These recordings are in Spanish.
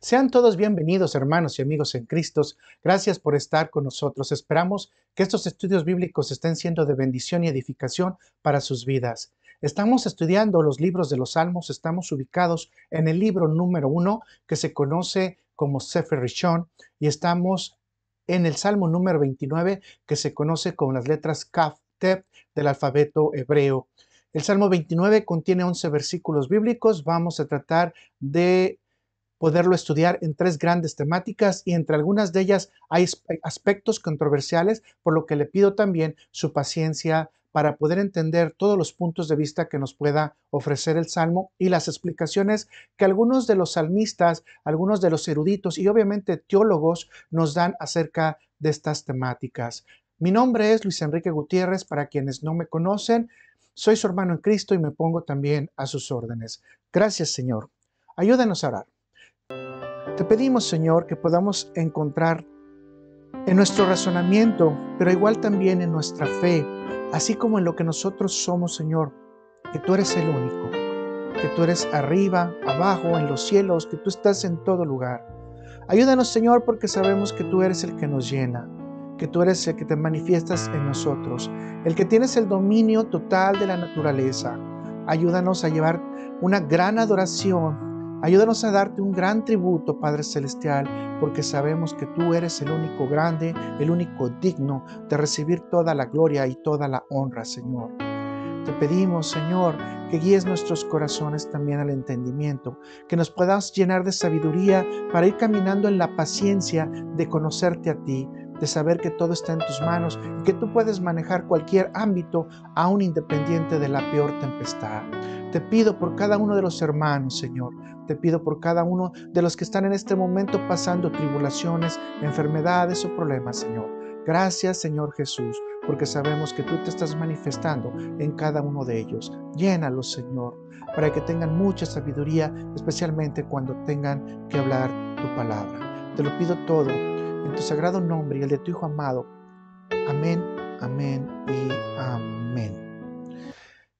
Sean todos bienvenidos, hermanos y amigos en Cristo. Gracias por estar con nosotros. Esperamos que estos estudios bíblicos estén siendo de bendición y edificación para sus vidas. Estamos estudiando los libros de los Salmos. Estamos ubicados en el libro número 1, que se conoce como Sefer Rishon, y estamos en el Salmo número 29, que se conoce con las letras Kaf Tep del alfabeto hebreo. El Salmo 29 contiene 11 versículos bíblicos. Vamos a tratar de poderlo estudiar en tres grandes temáticas y entre algunas de ellas hay aspectos controversiales, por lo que le pido también su paciencia para poder entender todos los puntos de vista que nos pueda ofrecer el Salmo y las explicaciones que algunos de los salmistas, algunos de los eruditos y obviamente teólogos nos dan acerca de estas temáticas. Mi nombre es Luis Enrique Gutiérrez, para quienes no me conocen, soy su hermano en Cristo y me pongo también a sus órdenes. Gracias, Señor. Ayúdanos a orar. Te pedimos, Señor, que podamos encontrar en nuestro razonamiento, pero igual también en nuestra fe, así como en lo que nosotros somos, Señor, que tú eres el único, que tú eres arriba, abajo, en los cielos, que tú estás en todo lugar. Ayúdanos, Señor, porque sabemos que tú eres el que nos llena, que tú eres el que te manifiestas en nosotros, el que tienes el dominio total de la naturaleza. Ayúdanos a llevar una gran adoración. Ayúdanos a darte un gran tributo, Padre Celestial, porque sabemos que tú eres el único grande, el único digno de recibir toda la gloria y toda la honra, Señor. Te pedimos, Señor, que guíes nuestros corazones también al entendimiento, que nos puedas llenar de sabiduría para ir caminando en la paciencia de conocerte a ti, de saber que todo está en tus manos y que tú puedes manejar cualquier ámbito, aún independiente de la peor tempestad. Te pido por cada uno de los hermanos, Señor. Te pido por cada uno de los que están en este momento pasando tribulaciones, enfermedades o problemas, Señor. Gracias, Señor Jesús, porque sabemos que tú te estás manifestando en cada uno de ellos. Llénalos, Señor, para que tengan mucha sabiduría, especialmente cuando tengan que hablar tu palabra. Te lo pido todo en tu sagrado nombre y el de tu Hijo amado. Amén, amén y amén.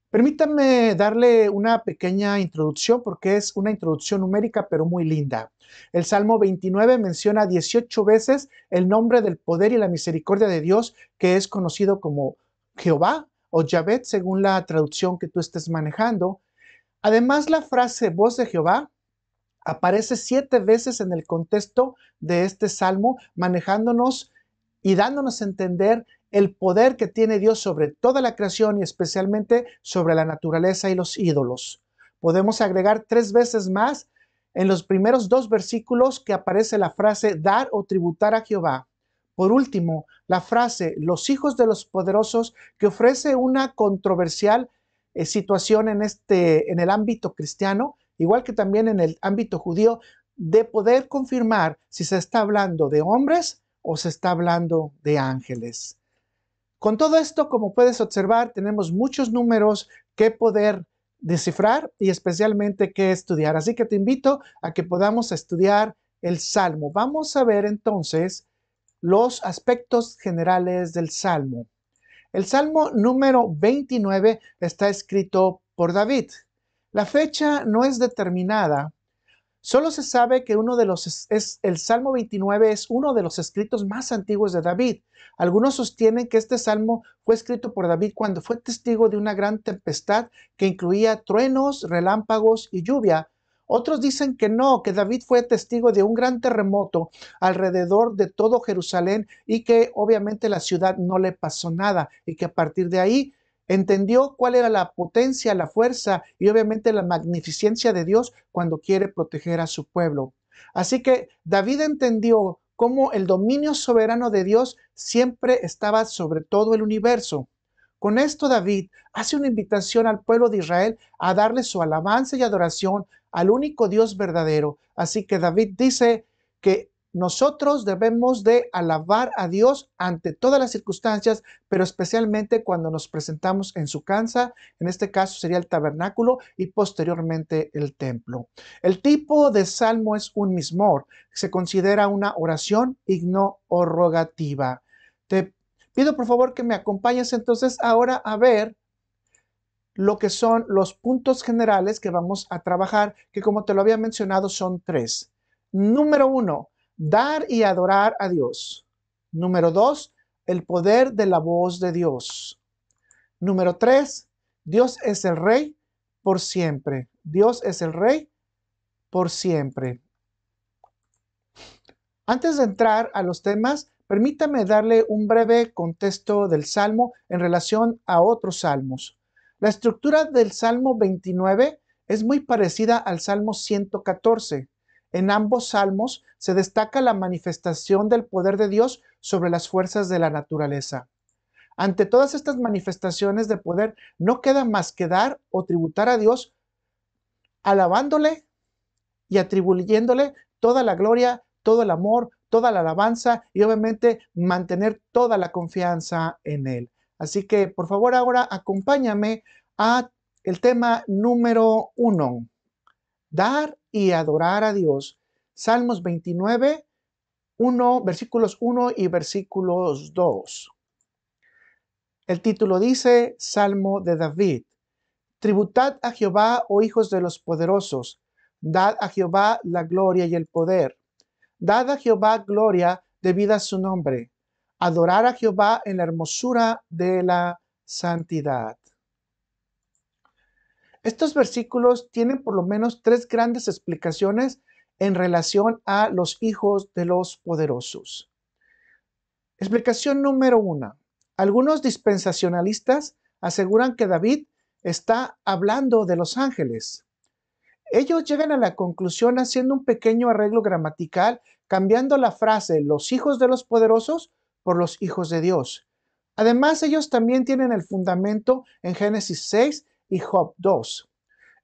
Permítanme darle una pequeña introducción porque es una introducción numérica pero muy linda. El Salmo 29 menciona 18 veces el nombre del poder y la misericordia de Dios, que es conocido como Jehová o Yahvé según la traducción que tú estés manejando. Además, la frase voz de Jehová aparece 7 veces en el contexto de este salmo, manejándonos y dándonos a entender el poder que tiene Dios sobre toda la creación y especialmente sobre la naturaleza y los ídolos. Podemos agregar 3 veces más en los primeros 2 versículos que aparece la frase dar o tributar a Jehová. Por último, la frase los hijos de los poderosos, que ofrece una controversial situación en el ámbito cristiano, igual que también en el ámbito judío, de poder confirmar si se está hablando de hombres o se está hablando de ángeles. Con todo esto, como puedes observar, tenemos muchos números que poder descifrar y especialmente que estudiar. Así que te invito a que podamos estudiar el Salmo. Vamos a ver entonces los aspectos generales del Salmo. El Salmo número 29 está escrito por David. La fecha no es determinada. Solo se sabe que el Salmo 29 es uno de los escritos más antiguos de David. Algunos sostienen que este salmo fue escrito por David cuando fue testigo de una gran tempestad que incluía truenos, relámpagos y lluvia. Otros dicen que no, que David fue testigo de un gran terremoto alrededor de todo Jerusalén y que obviamente la ciudad no le pasó nada y que a partir de ahí entendió cuál era la potencia, la fuerza y obviamente la magnificencia de Dios cuando quiere proteger a su pueblo. Así que David entendió cómo el dominio soberano de Dios siempre estaba sobre todo el universo. Con esto David hace una invitación al pueblo de Israel a darle su alabanza y adoración al único Dios verdadero. Así que David dice que nosotros debemos de alabar a Dios ante todas las circunstancias, pero especialmente cuando nos presentamos en su casa, en este caso sería el tabernáculo y posteriormente el templo. El tipo de salmo es un mismor, se considera una oración igno-rogativa. Te pido por favor que me acompañes entonces ahora a ver lo que son los puntos generales que vamos a trabajar, que como te lo había mencionado son 3. Número 1, dar y adorar a Dios. Número 2, el poder de la voz de Dios. Número 3, Dios es el Rey por siempre. Dios es el Rey por siempre. Antes de entrar a los temas, permítame darle un breve contexto del Salmo en relación a otros salmos. La estructura del Salmo 29 es muy parecida al Salmo 114. En ambos salmos se destaca la manifestación del poder de Dios sobre las fuerzas de la naturaleza. Ante todas estas manifestaciones de poder, no queda más que dar o tributar a Dios, alabándole y atribuyéndole toda la gloria, todo el amor, toda la alabanza y obviamente mantener toda la confianza en Él. Así que por favor ahora acompáñame a el tema número 1, dar y adorar a Dios. Salmos 29, versículos 1 y versículos 2. El título dice, Salmo de David. Tributad a Jehová, oh hijos de los poderosos, dad a Jehová la gloria y el poder. Dad a Jehová gloria debida a su nombre. Adorar a Jehová en la hermosura de la santidad. Estos versículos tienen por lo menos 3 grandes explicaciones en relación a los hijos de los poderosos. Explicación número 1. Algunos dispensacionalistas aseguran que David está hablando de los ángeles. Ellos llegan a la conclusión haciendo un pequeño arreglo gramatical, cambiando la frase los hijos de los poderosos por los hijos de Dios. Además, ellos también tienen el fundamento en Génesis 6 y Job 2.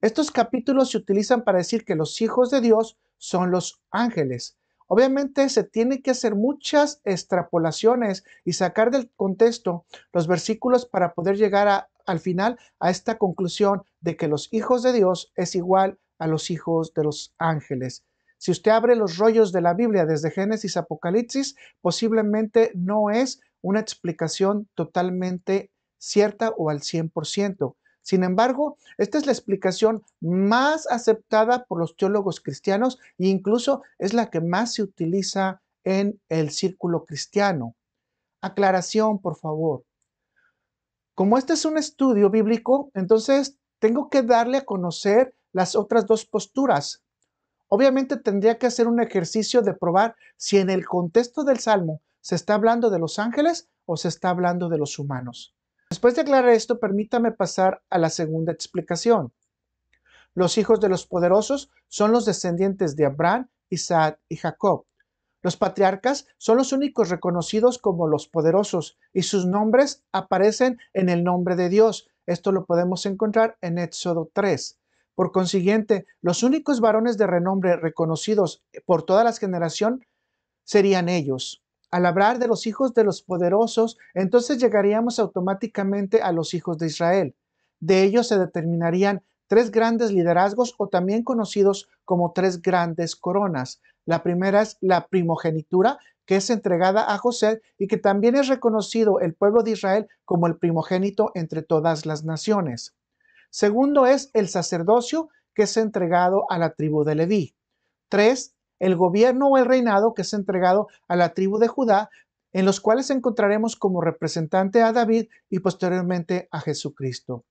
Estos capítulos se utilizan para decir que los hijos de Dios son los ángeles. Obviamente se tiene que hacer muchas extrapolaciones y sacar del contexto los versículos para poder llegar al final a esta conclusión de que los hijos de Dios es igual a los hijos de los ángeles. Si usted abre los rollos de la Biblia desde Génesis a Apocalipsis, posiblemente no es una explicación totalmente cierta o al 100%. Sin embargo, esta es la explicación más aceptada por los teólogos cristianos e incluso es la que más se utiliza en el círculo cristiano. Aclaración, por favor. Como este es un estudio bíblico, entonces tengo que darle a conocer las otras 2 posturas. Obviamente tendría que hacer un ejercicio de probar si en el contexto del Salmo se está hablando de los ángeles o se está hablando de los humanos. Después de aclarar esto, permítame pasar a la segunda explicación. Los hijos de los poderosos son los descendientes de Abraham, Isaac y Jacob. Los patriarcas son los únicos reconocidos como los poderosos y sus nombres aparecen en el nombre de Dios. Esto lo podemos encontrar en Éxodo 3. Por consiguiente, los únicos varones de renombre reconocidos por todas las generaciones serían ellos. Al hablar de los hijos de los poderosos, entonces llegaríamos automáticamente a los hijos de Israel. De ellos se determinarían 3 grandes liderazgos o también conocidos como 3 grandes coronas. La primera es la primogenitura, que es entregada a José y que también es reconocido el pueblo de Israel como el primogénito entre todas las naciones. Segundo es el sacerdocio, que es entregado a la tribu de Leví. 3, el gobierno o el reinado, que es entregado a la tribu de Judá, en los cuales encontraremos como representante a David y posteriormente a Jesucristo.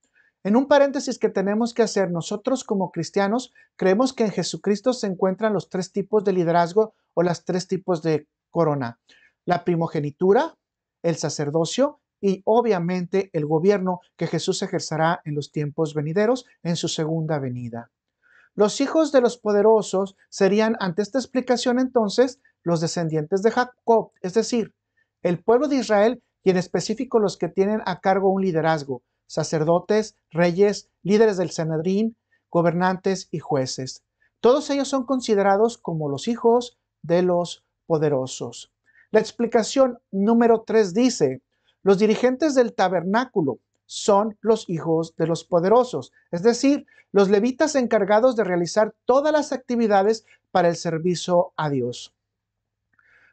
En un paréntesis que tenemos que hacer nosotros como cristianos, creemos que en Jesucristo se encuentran los 3 tipos de liderazgo o las 3 tipos de corona. La primogenitura, el sacerdocio y obviamente el gobierno que Jesús ejercerá en los tiempos venideros en su segunda venida. Los hijos de los poderosos serían, ante esta explicación entonces, los descendientes de Jacob, es decir, el pueblo de Israel y en específico los que tienen a cargo un liderazgo, sacerdotes, reyes, líderes del Sanedrín, gobernantes y jueces. Todos ellos son considerados como los hijos de los poderosos. La explicación número 3 dice, los dirigentes del tabernáculo son los hijos de los poderosos, es decir, los levitas encargados de realizar todas las actividades para el servicio a Dios.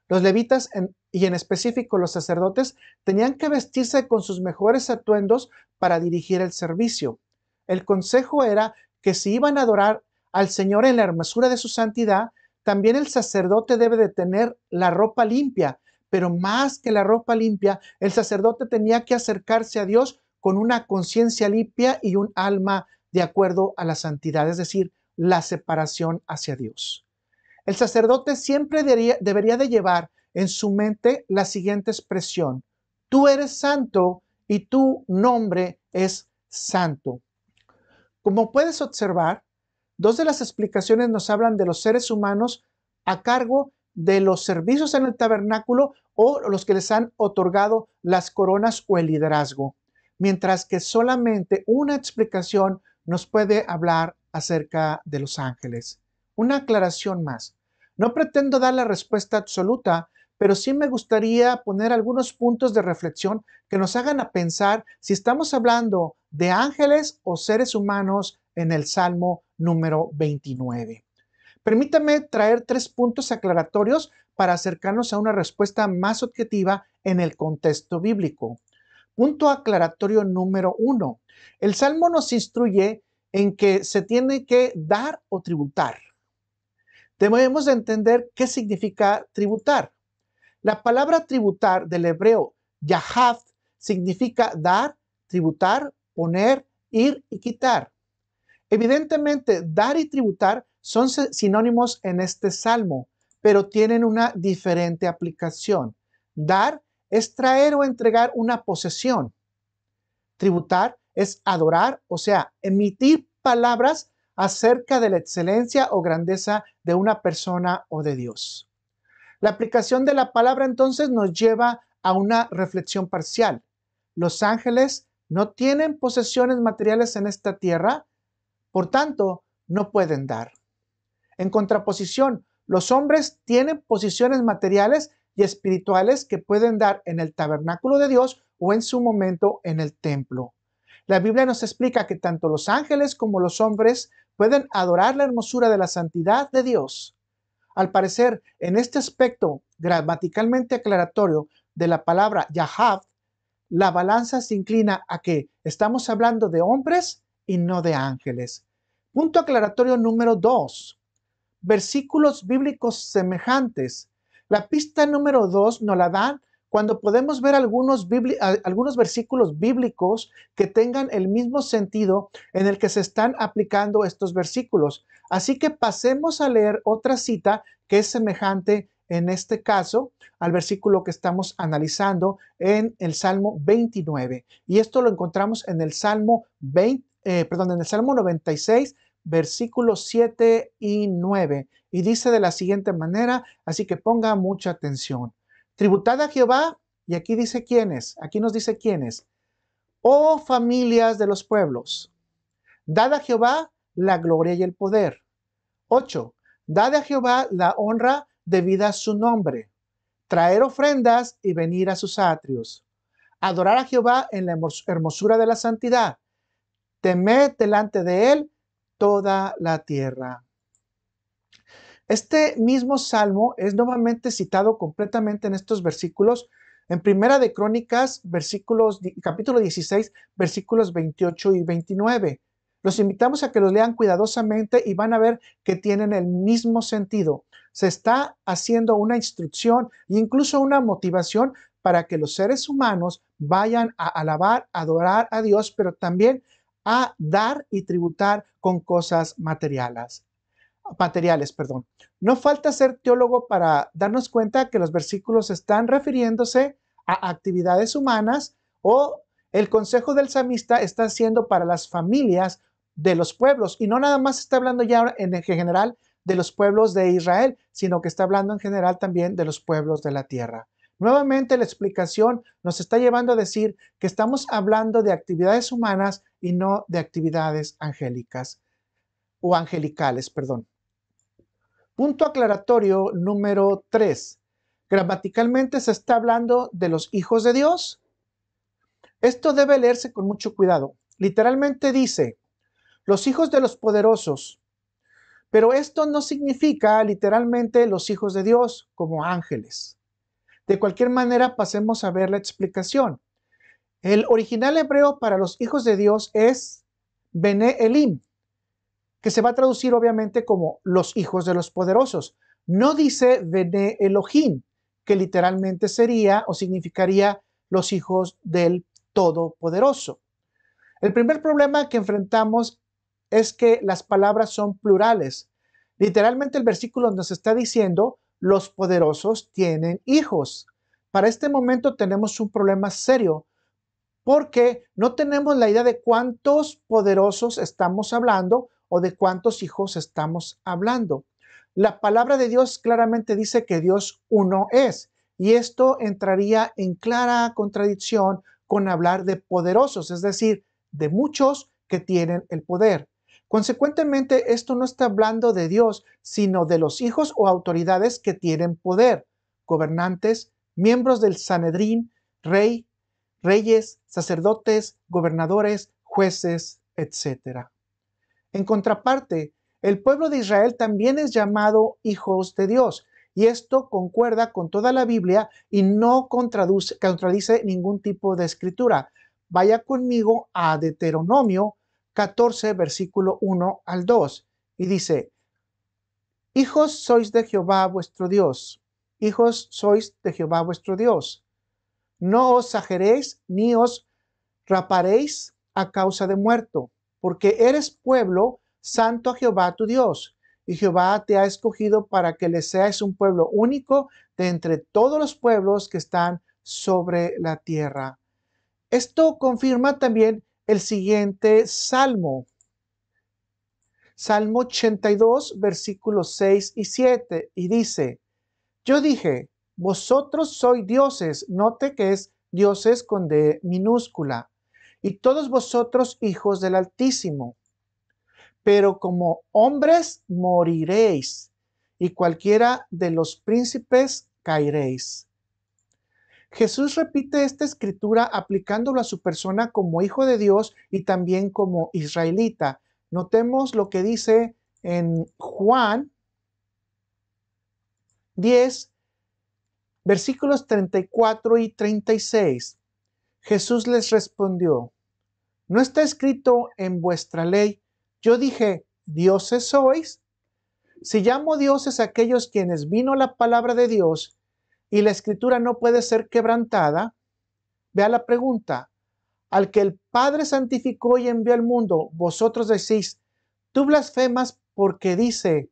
Los levitas y en específico los sacerdotes tenían que vestirse con sus mejores atuendos para dirigir el servicio. El consejo era que si iban a adorar al Señor en la hermosura de su santidad, También el sacerdote debe de tener la ropa limpia, pero más que la ropa limpia, el sacerdote tenía que acercarse a Dios con una conciencia limpia y un alma de acuerdo a la santidad, es decir, la separación hacia Dios. El sacerdote siempre debería de llevar en su mente la siguiente expresión: tú eres santo y tu nombre es santo. Como puedes observar, dos de las explicaciones nos hablan de los seres humanos a cargo de los servicios en el tabernáculo o los que les han otorgado las coronas o el liderazgo, mientras que solamente una explicación nos puede hablar acerca de los ángeles. Una aclaración más. No pretendo dar la respuesta absoluta, pero sí me gustaría poner algunos puntos de reflexión que nos hagan a pensar si estamos hablando de ángeles o seres humanos en el Salmo número 29. Permítame traer 3 puntos aclaratorios para acercarnos a una respuesta más objetiva en el contexto bíblico. Punto aclaratorio número 1. El Salmo nos instruye en que se tiene que dar o tributar. Debemos de entender qué significa tributar. La palabra tributar del hebreo yahav significa dar, tributar, poner, ir y quitar. Evidentemente, dar y tributar son sinónimos en este salmo, pero tienen una diferente aplicación. Dar es traer o entregar una posesión. Tributar es adorar, o sea, emitir palabras acerca de la excelencia o grandeza de una persona o de Dios. La aplicación de la palabra entonces nos lleva a una reflexión parcial. Los ángeles no tienen posesiones materiales en esta tierra, por tanto, no pueden dar. En contraposición, los hombres tienen posiciones materiales y espirituales que pueden dar en el tabernáculo de Dios o en su momento en el templo. La Biblia nos explica que tanto los ángeles como los hombres pueden adorar la hermosura de la santidad de Dios. Al parecer, en este aspecto gramaticalmente aclaratorio de la palabra Yahav, la balanza se inclina a que estamos hablando de hombres y no de ángeles. Punto aclaratorio número 2. Versículos bíblicos semejantes. La pista número 2 nos la dan cuando podemos ver algunos versículos bíblicos que tengan el mismo sentido en el que se están aplicando estos versículos. Así que pasemos a leer otra cita que es semejante en este caso al versículo que estamos analizando en el Salmo 29. Y esto lo encontramos en el Salmo 96, versículos 7 y 9. Y dice de la siguiente manera, así que ponga mucha atención. Tributad a Jehová, y aquí dice quiénes, aquí nos dice quiénes. Oh familias de los pueblos, dad a Jehová la gloria y el poder. 8. Dad a Jehová la honra debida a su nombre. Traer ofrendas y venir a sus atrios. Adorar a Jehová en la hermosura de la santidad. Temed delante de él toda la tierra. Este mismo salmo es nuevamente citado completamente en estos versículos en Primera de Crónicas, capítulo 16, versículos 28 y 29. Los invitamos a que los lean cuidadosamente y van a ver que tienen el mismo sentido. Se está haciendo una instrucción e incluso una motivación para que los seres humanos vayan a alabar, adorar a Dios, pero también a dar y tributar con cosas materiales. No falta ser teólogo para darnos cuenta que los versículos están refiriéndose a actividades humanas o el consejo del salmista está haciendo para las familias de los pueblos y no nada más está hablando ya en general de los pueblos de Israel, sino que está hablando en general también de los pueblos de la tierra. Nuevamente la explicación nos está llevando a decir que estamos hablando de actividades humanas y no de actividades angélicas o angelicales, perdón. Punto aclaratorio número 3. Gramaticalmente se está hablando de los hijos de Dios. Esto debe leerse con mucho cuidado. Literalmente dice, los hijos de los poderosos. Pero esto no significa literalmente los hijos de Dios como ángeles. De cualquier manera, pasemos a ver la explicación. El original hebreo para los hijos de Dios es Bene Elim, que se va a traducir obviamente como los hijos de los poderosos. No dice Bene Elohim, que literalmente sería o significaría los hijos del Todopoderoso. El primer problema que enfrentamos es que las palabras son plurales. Literalmente el versículo nos está diciendo, los poderosos tienen hijos. Para este momento tenemos un problema serio porque no tenemos la idea de cuántos poderosos estamos hablando o de cuántos hijos estamos hablando. La palabra de Dios claramente dice que Dios uno es, y esto entraría en clara contradicción con hablar de poderosos, es decir, de muchos que tienen el poder. Consecuentemente, esto no está hablando de Dios, sino de los hijos o autoridades que tienen poder, gobernantes, miembros del Sanedrín, reyes, sacerdotes, gobernadores, jueces, etc. En contraparte, el pueblo de Israel también es llamado hijos de Dios, y esto concuerda con toda la Biblia y no contradice ningún tipo de escritura. Vaya conmigo a Deuteronomio 14, versículo 1 al 2, y dice, hijos sois de Jehová vuestro Dios, hijos sois de Jehová vuestro Dios. No os sajeréis ni os raparéis a causa de muerto, porque eres pueblo santo a Jehová tu Dios, y Jehová te ha escogido para que le seas un pueblo único de entre todos los pueblos que están sobre la tierra. Esto confirma también el siguiente salmo. Salmo 82, versículos 6 y 7, y dice, yo dije, vosotros sois dioses, note que es dioses con D minúscula, y todos vosotros hijos del Altísimo. Pero como hombres moriréis, y cualquiera de los príncipes caeréis. Jesús repite esta escritura aplicándolo a su persona como hijo de Dios y también como israelita. Notemos lo que dice en Juan 10, versículos 34 y 36. Jesús les respondió, ¿no está escrito en vuestra ley? Yo dije, ¿dioses sois? Si llamo dioses a aquellos quienes vino la palabra de Dios y la escritura no puede ser quebrantada, vea la pregunta, al que el Padre santificó y envió al mundo, vosotros decís, ¿tú blasfemas porque dice,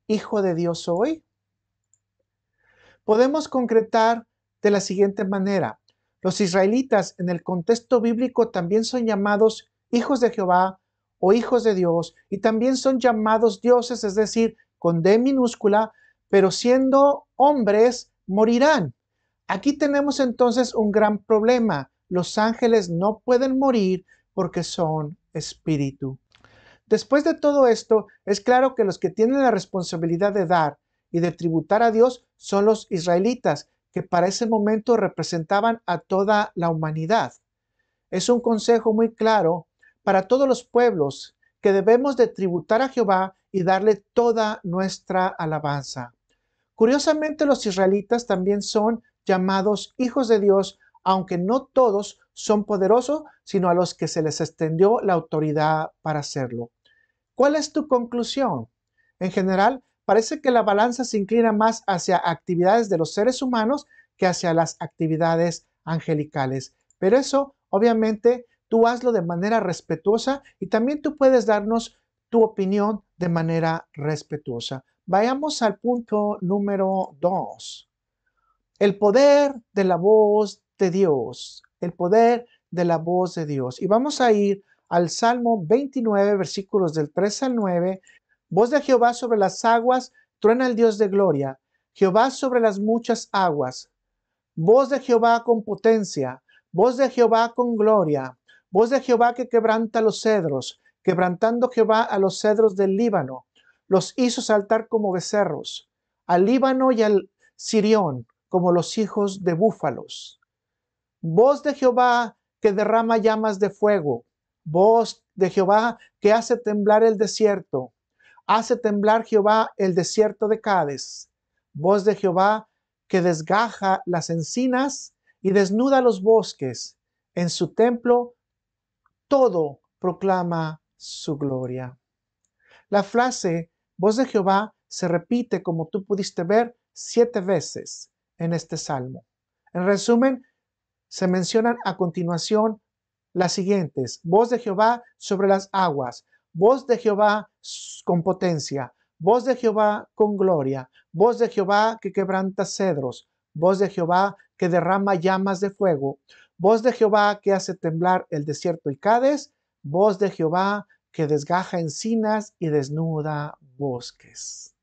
Hijo de Dios soy? Podemos concretar de la siguiente manera. Los israelitas en el contexto bíblico también son llamados hijos de Jehová o hijos de Dios y también son llamados dioses, es decir, con D minúscula, pero siendo hombres morirán. Aquí tenemos entonces un gran problema. Los ángeles no pueden morir porque son espíritu. Después de todo esto, es claro que los que tienen la responsabilidad de dar y de tributar a Dios son los israelitas, que para ese momento representaban a toda la humanidad. Es un consejo muy claro para todos los pueblos que debemos de tributar a Jehová y darle toda nuestra alabanza. Curiosamente, los israelitas también son llamados hijos de Dios, aunque no todos son poderosos, sino a los que se les extendió la autoridad para hacerlo. ¿Cuál es tu conclusión? En general, parece que la balanza se inclina más hacia actividades de los seres humanos que hacia las actividades angelicales. Pero eso, obviamente, tú hazlo de manera respetuosa y también tú puedes darnos tu opinión de manera respetuosa. Vayamos al punto número 2. El poder de la voz de Dios. El poder de la voz de Dios. Y vamos a ir al Salmo 29, versículos del 3 al 9. Voz de Jehová sobre las aguas, truena el Dios de gloria. Jehová sobre las muchas aguas. Voz de Jehová con potencia. Voz de Jehová con gloria. Voz de Jehová que quebranta los cedros. Quebrantando Jehová a los cedros del Líbano. Los hizo saltar como becerros. Al Líbano y al Sirión como los hijos de búfalos. Voz de Jehová que derrama llamas de fuego. Voz de Jehová que hace temblar el desierto. Hace temblar Jehová el desierto de Cades. Voz de Jehová que desgaja las encinas y desnuda los bosques. En su templo todo proclama su gloria. La frase voz de Jehová se repite, como tú pudiste ver, 7 veces en este salmo. En resumen, se mencionan a continuación las siguientes: voz de Jehová sobre las aguas, voz de Jehová con potencia, voz de Jehová con gloria, voz de Jehová que quebranta cedros, voz de Jehová que derrama llamas de fuego, voz de Jehová que hace temblar el desierto y Cades, voz de Jehová que desgaja encinas y desnuda bosques.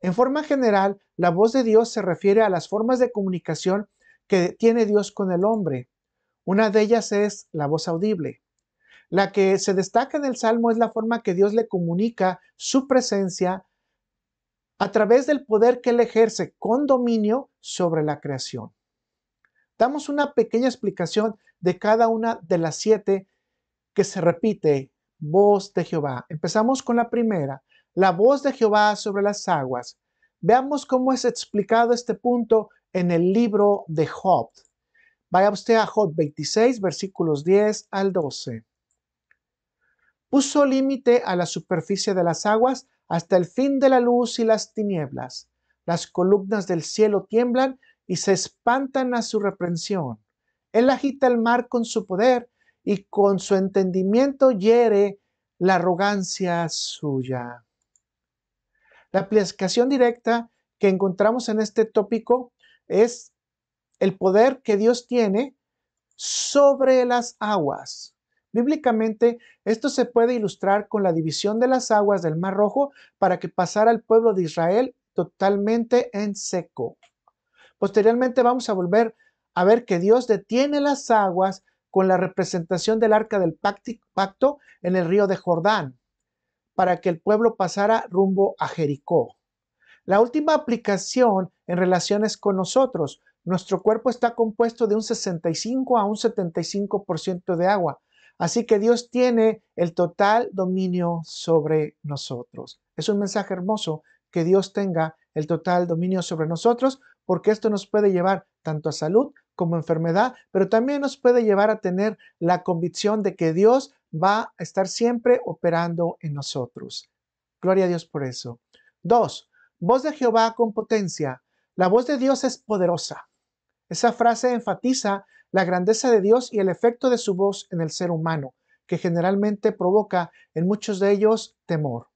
En forma general, la voz de Dios se refiere a las formas de comunicación que tiene Dios con el hombre. Una de ellas es la voz audible. La que se destaca en el Salmo es la forma que Dios le comunica su presencia a través del poder que él ejerce con dominio sobre la creación. Damos una pequeña explicación de cada una de las 7 que se repite: voz de Jehová. Empezamos con la primera, la voz de Jehová sobre las aguas. Veamos cómo es explicado este punto en el libro de Job. Vaya usted a Job 26, versículos 10 al 12. Puso límite a la superficie de las aguas hasta el fin de la luz y las tinieblas. Las columnas del cielo tiemblan y se espantan a su reprensión. Él agita el mar con su poder y con su entendimiento hiere la arrogancia suya. La aplicación directa que encontramos en este tópico es el poder que Dios tiene sobre las aguas. Bíblicamente, esto se puede ilustrar con la división de las aguas del Mar Rojo para que pasara el pueblo de Israel totalmente en seco. Posteriormente vamos a volver a ver que Dios detiene las aguas con la representación del arca del pacto en el río de Jordán, para que el pueblo pasara rumbo a Jericó. La última aplicación en relaciones con nosotros: nuestro cuerpo está compuesto de un 65 a un 75% de agua, así que Dios tiene el total dominio sobre nosotros. Es un mensaje hermoso que Dios tenga el total dominio sobre nosotros, porque esto nos puede llevar tanto a salud como a enfermedad, pero también nos puede llevar a tener la convicción de que Dios va a estar siempre operando en nosotros. Gloria a Dios por eso. 2. Voz de Jehová con potencia. La voz de Dios es poderosa. Esa frase enfatiza la grandeza de Dios y el efecto de su voz en el ser humano, que generalmente provoca en muchos de ellos temor.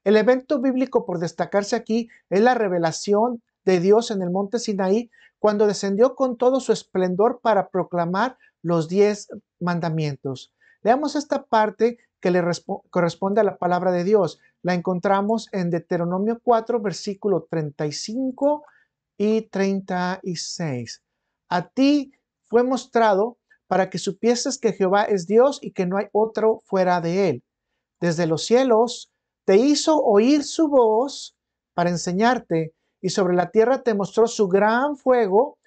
El evento bíblico por destacarse aquí es la revelación de Dios en el monte Sinaí, cuando descendió con todo su esplendor para proclamar los 10 mandamientos. Leamos esta parte que le corresponde a la palabra de Dios. La encontramos en Deuteronomio 4, versículo 35 y 36. A ti fue mostrado para que supieses que Jehová es Dios y que no hay otro fuera de él. Desde los cielos te hizo oír su voz para enseñarte, y sobre la tierra te mostró su gran fuego,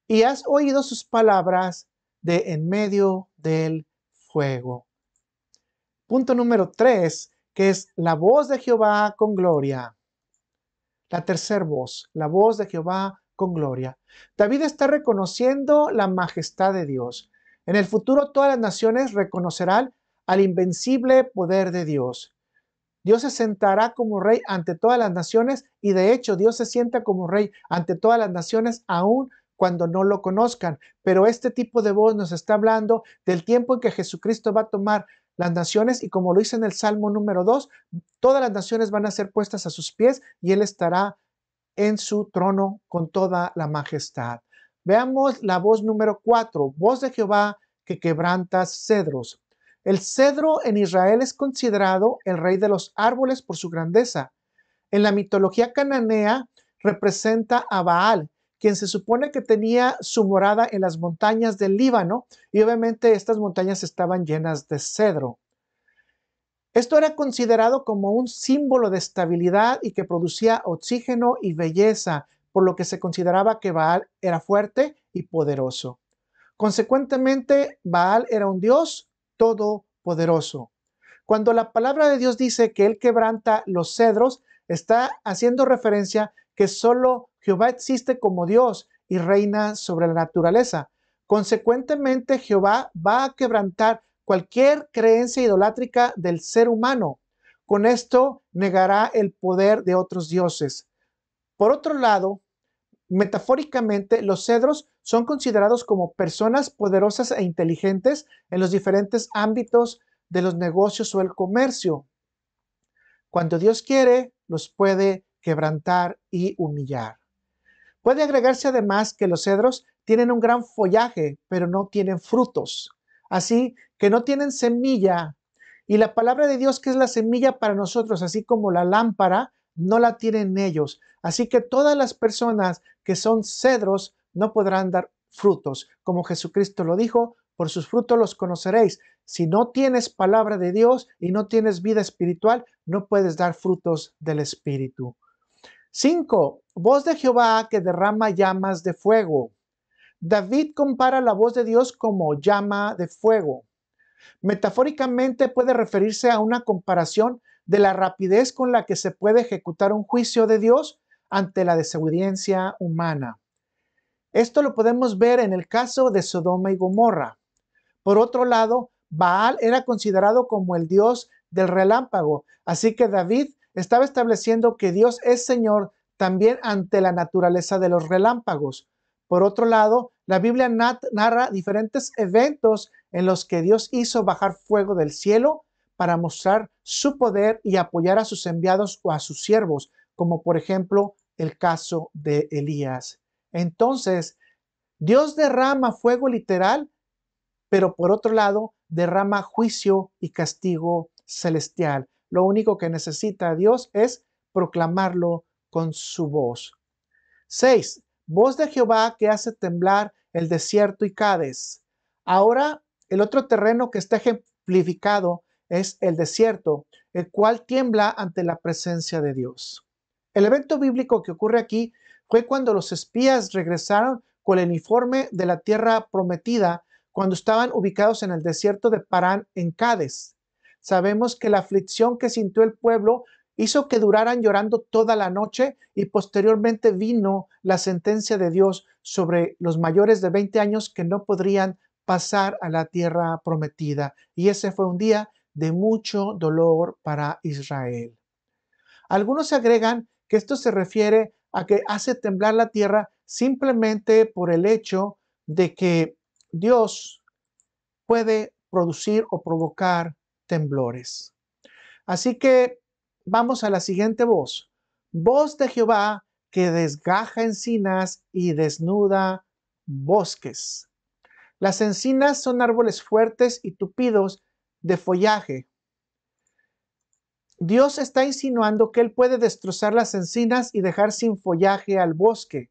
y has oído sus palabras de en medio del fuego. Punto número 3, que es la voz de Jehová con gloria. La tercera voz, la voz de Jehová con gloria. David está reconociendo la majestad de Dios. En el futuro todas las naciones reconocerán al invencible poder de Dios. Dios se sentará como rey ante todas las naciones, y de hecho Dios se sienta como rey ante todas las naciones aun cuando no lo conozcan. Pero este tipo de voz nos está hablando del tiempo en que Jesucristo va a tomar las naciones, y como lo dice en el Salmo número 2, todas las naciones van a ser puestas a sus pies y Él estará en su trono con toda la majestad. Veamos la voz número 4, voz de Jehová que quebranta cedros. El cedro en Israel es considerado el rey de los árboles por su grandeza. En la mitología cananea representa a Baal, quien se supone que tenía su morada en las montañas del Líbano, y obviamente estas montañas estaban llenas de cedro. Esto era considerado como un símbolo de estabilidad y que producía oxígeno y belleza, por lo que se consideraba que Baal era fuerte y poderoso. Consecuentemente, Baal era un dios todopoderoso. Cuando la palabra de Dios dice que Él quebranta los cedros, está haciendo referencia que solo Jehová existe como Dios y reina sobre la naturaleza. Consecuentemente, Jehová va a quebrantar cualquier creencia idolátrica del ser humano. Con esto negará el poder de otros dioses. Por otro lado, metafóricamente, los cedros son considerados como personas poderosas e inteligentes en los diferentes ámbitos de los negocios o el comercio. Cuando Dios quiere, los puede quebrantar y humillar. Puede agregarse además que los cedros tienen un gran follaje, pero no tienen frutos. Así que no tienen semilla. Y la palabra de Dios, que es la semilla para nosotros, así como la lámpara, no la tienen ellos. Así que todas las personas que son cedros no podrán dar frutos. Como Jesucristo lo dijo, por sus frutos los conoceréis. Si no tienes palabra de Dios y no tienes vida espiritual, no puedes dar frutos del Espíritu. 5. Voz de Jehová que derrama llamas de fuego. David compara la voz de Dios como llama de fuego. Metafóricamente puede referirse a una comparación de la rapidez con la que se puede ejecutar un juicio de Dios ante la desobediencia humana. Esto lo podemos ver en el caso de Sodoma y Gomorra. Por otro lado, Baal era considerado como el dios del relámpago, así que David estaba estableciendo que Dios es Señor también ante la naturaleza de los relámpagos. Por otro lado, la Biblia narra diferentes eventos en los que Dios hizo bajar fuego del cielo para mostrar su poder y apoyar a sus enviados o a sus siervos, como por ejemplo el caso de Elías. Entonces, Dios derrama fuego literal, pero por otro lado derrama juicio y castigo celestial. Lo único que necesita Dios es proclamarlo con su voz. 6. Voz de Jehová que hace temblar el desierto y Cades. Ahora, el otro terreno que está ejemplificado es el desierto, el cual tiembla ante la presencia de Dios. El evento bíblico que ocurre aquí fue cuando los espías regresaron con el informe de la tierra prometida cuando estaban ubicados en el desierto de Parán en Cades. Sabemos que la aflicción que sintió el pueblo hizo que duraran llorando toda la noche y posteriormente vino la sentencia de Dios sobre los mayores de 20 años que no podrían pasar a la tierra prometida. Y ese fue un día de mucho dolor para Israel. Algunos agregan que esto se refiere a que hace temblar la tierra simplemente por el hecho de que Dios puede producir o provocar temblores. Así que vamos a la siguiente voz. Voz de Jehová que desgaja encinas y desnuda bosques. Las encinas son árboles fuertes y tupidos de follaje. Dios está insinuando que Él puede destrozar las encinas y dejar sin follaje al bosque.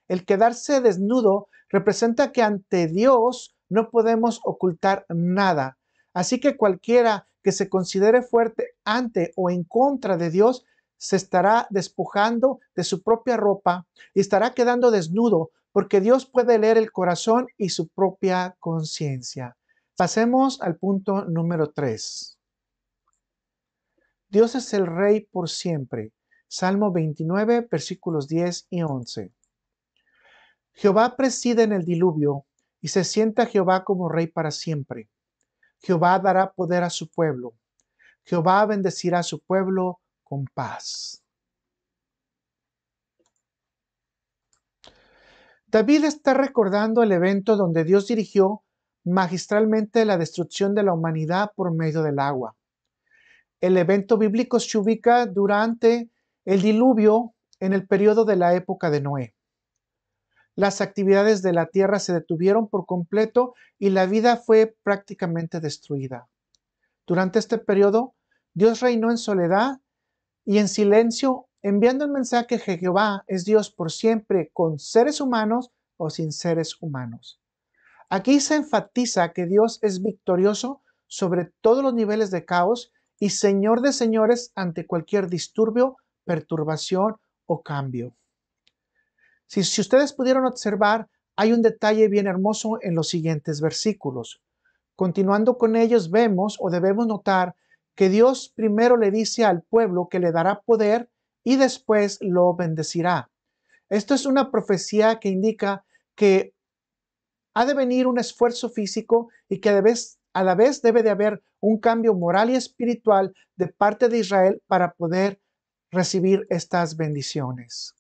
El quedarse desnudo representa que ante Dios no podemos ocultar nada. Así que cualquiera que se considere fuerte ante o en contra de Dios se estará despojando de su propia ropa y estará quedando desnudo porque Dios puede leer el corazón y su propia conciencia. Pasemos al punto número 3. Dios es el Rey por siempre. Salmo 29, versículos 10 y 11. Jehová preside en el diluvio, y se sienta Jehová como Rey para siempre. Jehová dará poder a su pueblo. Jehová bendecirá a su pueblo con paz. David está recordando el evento donde Dios dirigió magistralmente la destrucción de la humanidad por medio del agua. El evento bíblico se ubica durante el diluvio en el periodo de la época de Noé. Las actividades de la tierra se detuvieron por completo y la vida fue prácticamente destruida. Durante este periodo, Dios reinó en soledad y en silencio, enviando el mensaje que Jehová es Dios por siempre, con seres humanos o sin seres humanos. Aquí se enfatiza que Dios es victorioso sobre todos los niveles de caos y Señor de señores ante cualquier disturbio, perturbación o cambio. Si ustedes pudieron observar, hay un detalle bien hermoso en los siguientes versículos. Continuando con ellos, vemos o debemos notar que Dios primero le dice al pueblo que le dará poder y después lo bendecirá. Esto es una profecía que indica que ha de venir un esfuerzo físico y que a la vez debe de haber un cambio moral y espiritual de parte de Israel para poder recibir estas bendiciones.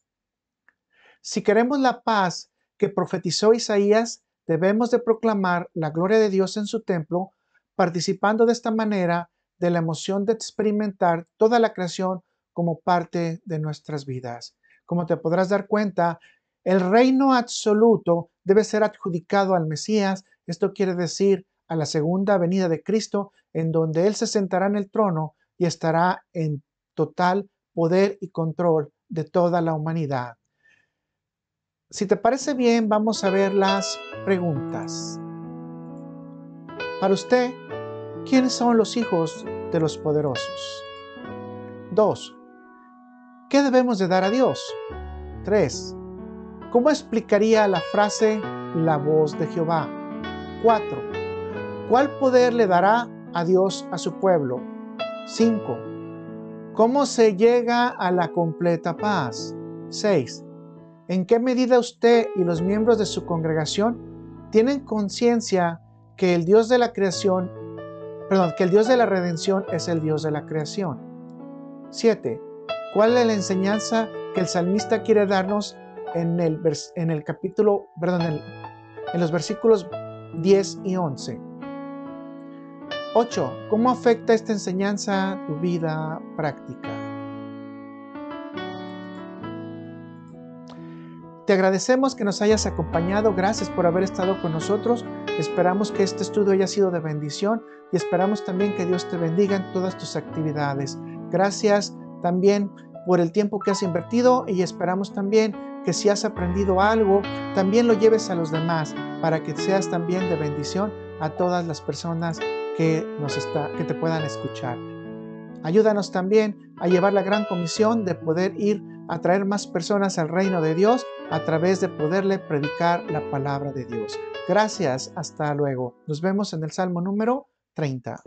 Si queremos la paz que profetizó Isaías, debemos de proclamar la gloria de Dios en su templo, participando de esta manera de la emoción de experimentar toda la creación como parte de nuestras vidas. Como te podrás dar cuenta, el reino absoluto debe ser adjudicado al Mesías. Esto quiere decir a la segunda venida de Cristo, en donde Él se sentará en el trono y estará en total poder y control de toda la humanidad. Si te parece bien, vamos a ver las preguntas. Para usted, ¿quiénes son los hijos de los poderosos? 2. ¿Qué debemos de dar a Dios? 3. ¿Cómo explicaría la frase la voz de Jehová? 4. ¿Cuál poder le dará a Dios a su pueblo? 5. ¿Cómo se llega a la completa paz? 6. ¿En qué medida usted y los miembros de su congregación tienen conciencia que el Dios de la creación, que el Dios de la redención es el Dios de la creación? 7. ¿Cuál es la enseñanza que el salmista quiere darnos en los versículos 10 y 11? 8. ¿Cómo afecta esta enseñanza tu vida práctica? Te agradecemos que nos hayas acompañado. Gracias por haber estado con nosotros. Esperamos que este estudio haya sido de bendición y esperamos también que Dios te bendiga en todas tus actividades. Gracias también por el tiempo que has invertido y esperamos también que si has aprendido algo, también lo lleves a los demás para que seas también de bendición a todas las personas que te puedan escuchar. Ayúdanos también a llevar la gran comisión de poder ir a traer más personas al reino de Dios a través de poderle predicar la palabra de Dios. Gracias, hasta luego. Nos vemos en el Salmo número 30.